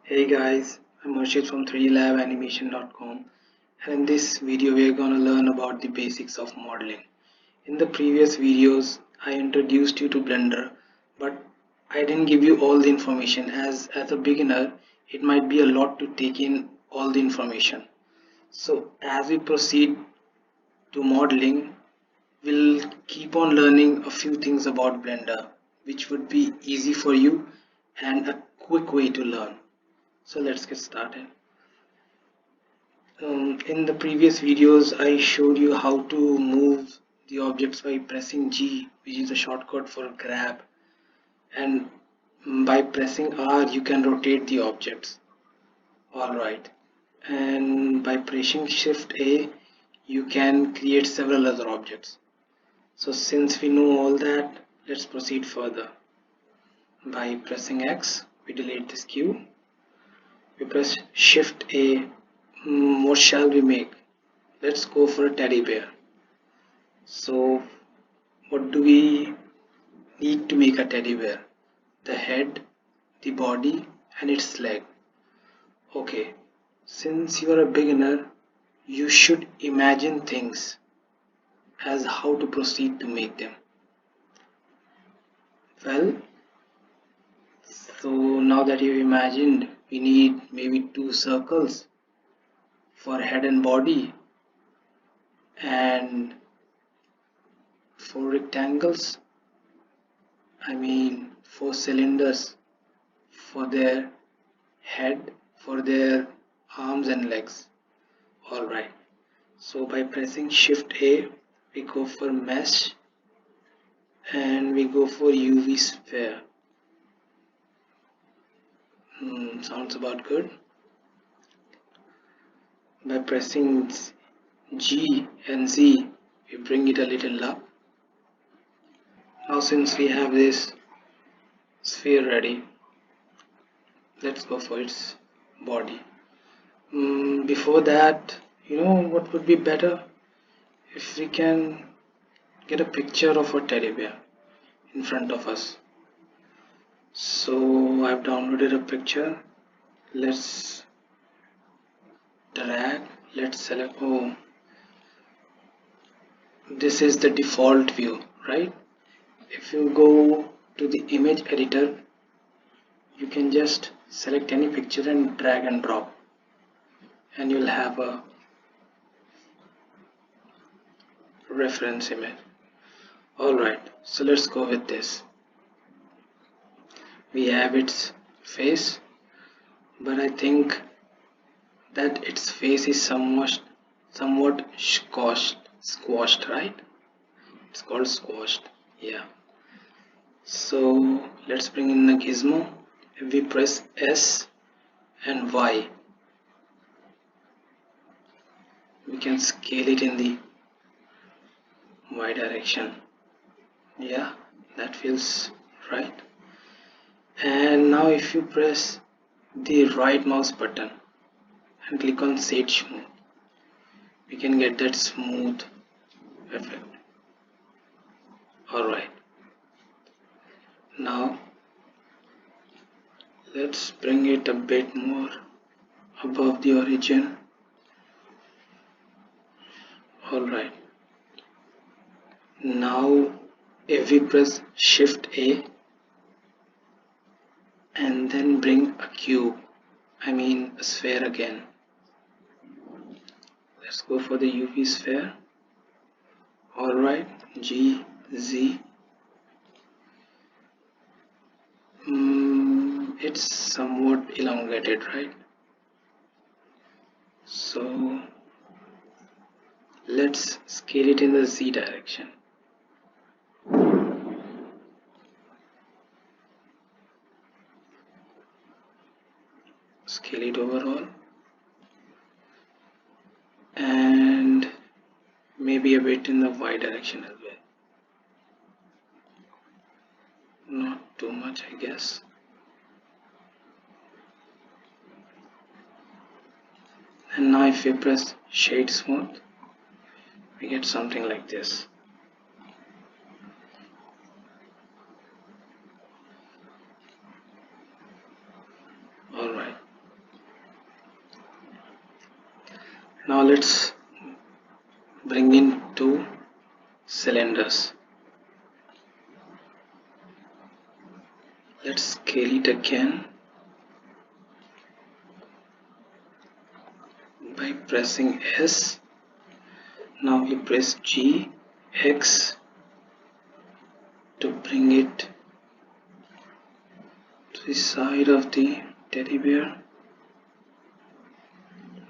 Hey guys, I'm Harshit from 3DLabAnimation.com, and in this video we are going to learn about the basics of modeling. In the previous videos I introduced you to Blender, but I didn't give you all the information as a beginner it might be a lot to take in all the information. So as we proceed to modeling, we'll keep on learning a few things about Blender which would be easy for you and a quick way to learn. So let's get started. In the previous videos, I showed you how to move the objects by pressing G, which is a shortcut for grab, and by pressing R, you can rotate the objects. Alright, and by pressing Shift A, you can create several other objects. So, since we know all that, let's proceed further. By pressing X, we delete this cube. We press Shift A. What shall we make? Let's go for a teddy bear. So what do we need to make a teddy bear? The head, the body, and its leg. Okay, since you are a beginner, you should imagine things as how to proceed to make them. Well, so now that you've imagined, we need maybe two circles for head and body and four rectangles. I mean, four cylinders for their head, for their arms and legs. Alright, so by pressing Shift A, we go for mesh and we go for UV sphere. Sounds about good. By pressing G and Z, we bring it a little up. Now since we have this sphere ready, let's go for its body. Before that, you know what would be better? If we can get a picture of a teddy bear in front of us. So I've downloaded a picture. Let's drag, let's select. Oh, this is the default view, right? If you go to the image editor, you can just select any picture and drag and drop, and you'll have a reference image. Alright, so let's go with this. We have its face, but I think that its face is somewhat squashed, right? It's called squashed, yeah. So let's bring in the gizmo. If we press S and Y, we can scale it in the Y direction. Yeah, that feels right. And now if you press the right mouse button and click on Shade Smooth, we can get that smooth effect. Alright, now let's bring it a bit more above the origin. Alright, now if we press Shift A and then bring a cube, a sphere again. Let's go for the UV sphere. Alright, G, Z. It's somewhat elongated, right? So let's scale it in the Z direction. Scale it overall and maybe a bit in the Y direction as well. Not too much, I guess. And now if we press Shade Smooth, we get something like this. Alright, Now let's bring in two cylinders. Let's scale it again by pressing S. Now we press G, X to bring it to the side of the teddy bear.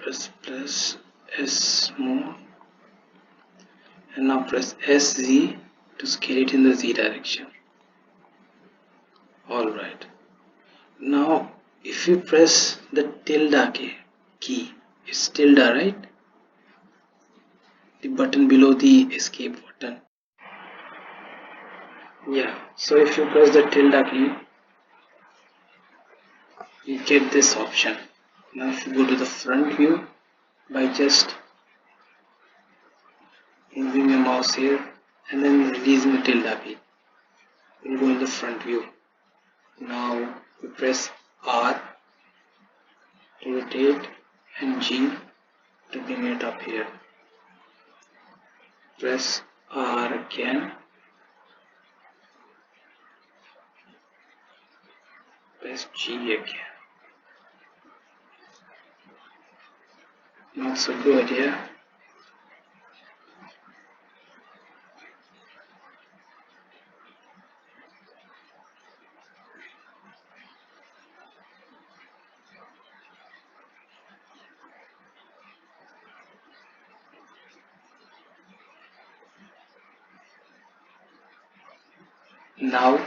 Press S more, and now press SZ to scale it in the Z direction. Alright. Now if you press the tilde key, it's tilde, right? The button below the escape button. Yeah, so if you press the tilde key, you get this option. Now if you go to the front view by just moving your mouse here and then releasing the tilde key, you go in the front view. Now we press R to rotate and G to bring it up here. Press R again. Press G again. Not so good, yeah. Now,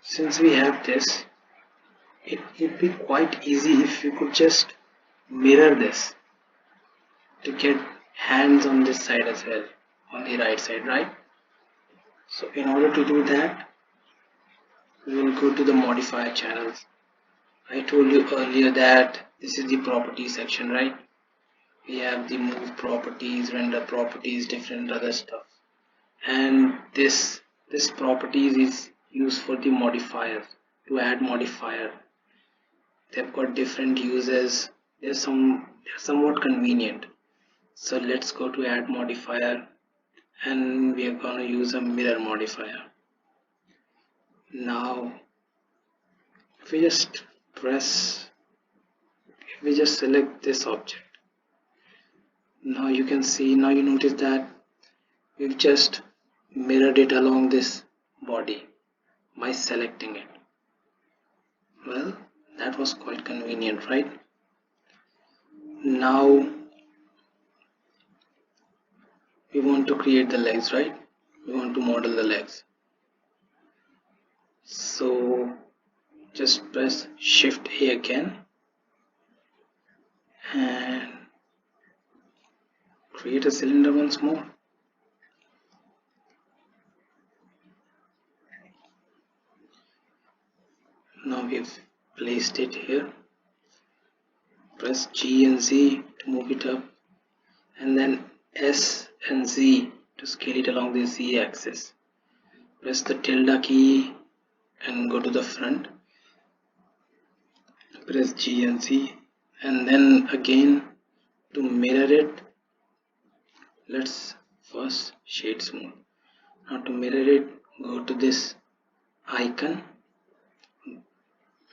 since we have this, it would be quite easy if you could just mirror this to get hands on this side as well, on the right side, right? So in order to do that, we will go to the modifier channels. I told you earlier that this is the properties section, right? We have the move properties, render properties, different other stuff, and this properties is used for the modifiers, to add modifier. They've got different uses. They're somewhat convenient. So let's go to add modifier, and we are going to use a mirror modifier. Now if we just select this object, now you can see, now you notice that we've just mirrored it along this body by selecting it. Well, that was quite convenient, right? Now we want to create the legs, right? We want to model the legs. So just press Shift A again and create a cylinder once more. Now we've placed it here. Press G and Z to move it up, and then S and Z to scale it along the Z axis. Press the tilde key and go to the front. Press G and Z, and then again to mirror it, let's first shade smooth. Now to mirror it, go to this icon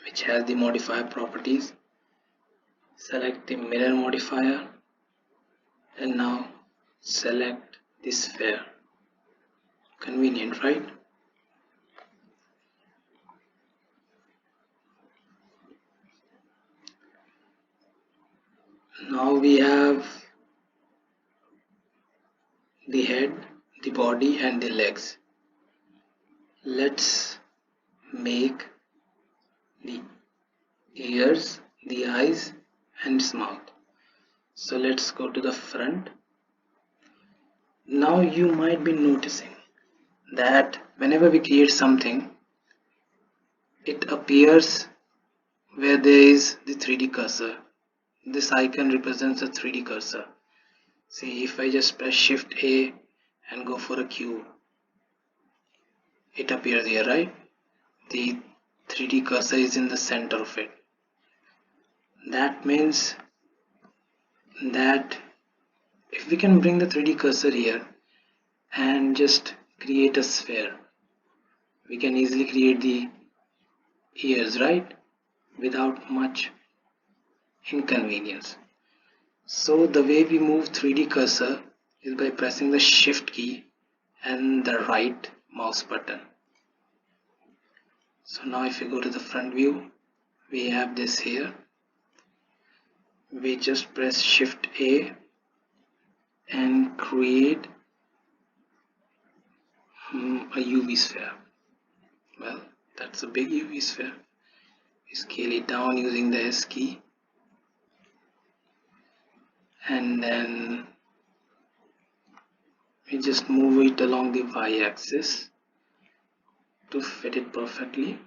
which has the modifier properties. Select the mirror modifier and now select the sphere. Convenient, right? Now we have the head, the body and the legs. Let's make the ears, the eyes and its mouth. So let's go to the front. Now you might be noticing that whenever we create something, it appears where there is the 3D cursor. This icon represents a 3D cursor. See, if I just press Shift A and go for a cube, it appears here, right? The 3D cursor is in the center of it. That means that if we can bring the 3D cursor here and just create a sphere, we can easily create the ears, right? Without much inconvenience. So the way we move 3D cursor is by pressing the shift key and the right mouse button. So now if you go to the front view, we have this here. We just press shift A and create a UV sphere. Well, that's a big UV sphere. We scale it down using the S key, and then we just move it along the y-axis to fit it perfectly,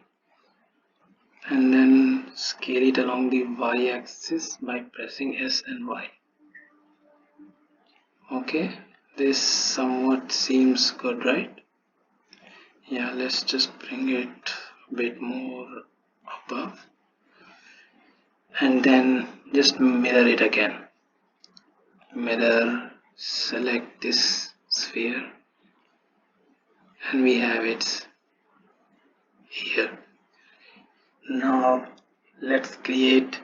and then scale it along the y-axis by pressing S and Y. Okay, this somewhat seems good, right? Yeah, let's just bring it a bit more above, and then just mirror it again. Mirror, select this sphere, and we have it here. Now let's create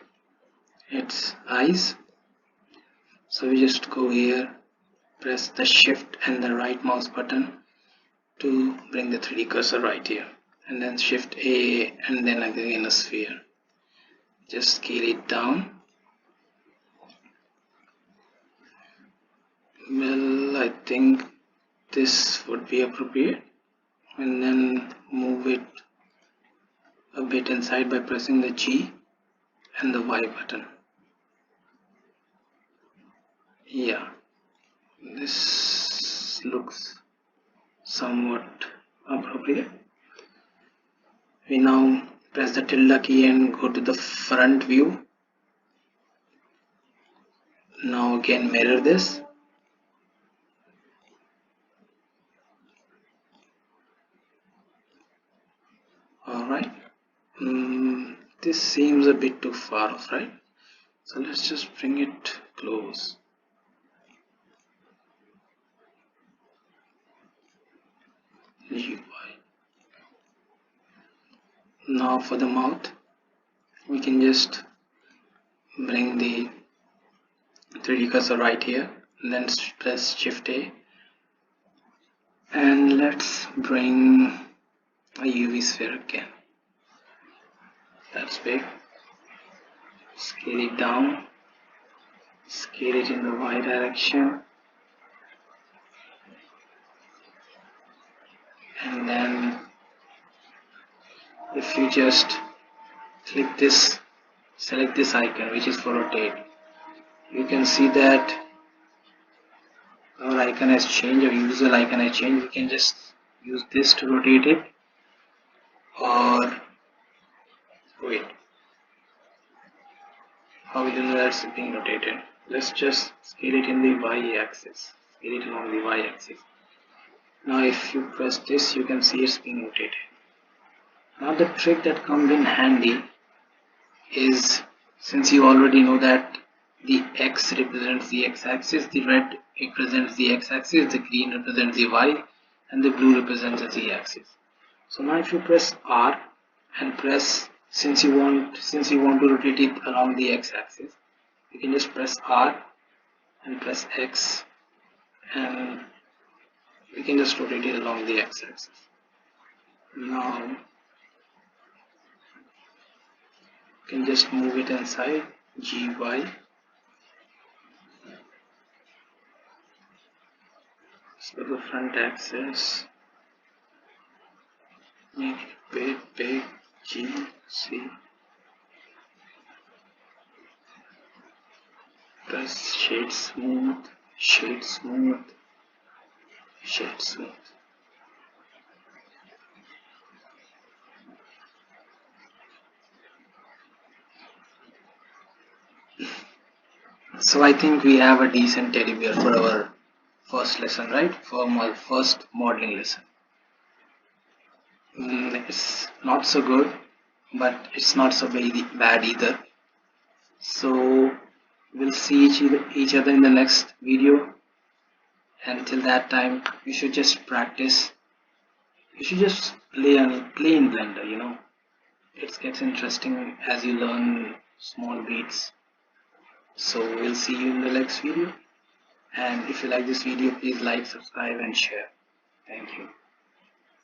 its eyes. So we just go here, press the shift and the right mouse button to bring the 3D cursor right here, and then shift A and then again a sphere. Just scale it down. Well, I think this would be appropriate, and then move it a bit inside by pressing the G and the Y button. Yeah, this looks somewhat appropriate. We now press the tilde key and go to the front view. Now again mirror this. Alright, this seems a bit too far off, right? So let's just bring it close. GY. Now for the mouth, we can just bring the 3D cursor right here, and then press shift A, and let's bring a UV sphere again. That's big. Scale it down, scale it in the Y direction, and then if you just click this, select this icon which is for rotate, you can see that our icon has changed, our usual icon has changed. We can just use this to rotate it, or wait, how will you know that's being rotated? Let's just scale it in the y-axis, scale it along the y-axis. Now if you press this, you can see it's being rotated. Now the trick that comes in handy is, since you already know that the X represents the X-axis, the red represents the X-axis, the green represents the Y, and the blue represents the Z-axis. So now if you press R and press, since you want to rotate it along the X-axis, you can just press R and press X, and we can just rotate it along the X-axis. Now you can just move it inside GY. So the front axis, make it big, G, C, press shade smooth, shade smooth, shade smooth. So I think we have a decent teddy bear for our first lesson, right? For my first modeling lesson. It's not so good, but it's not so very bad either. So We'll see each other in the next video. Until that time, you should just practice. You should just play in Blender. It gets interesting as you learn small beats. So we'll see you in the next video. And if you like this video, please like, subscribe, and share. Thank you.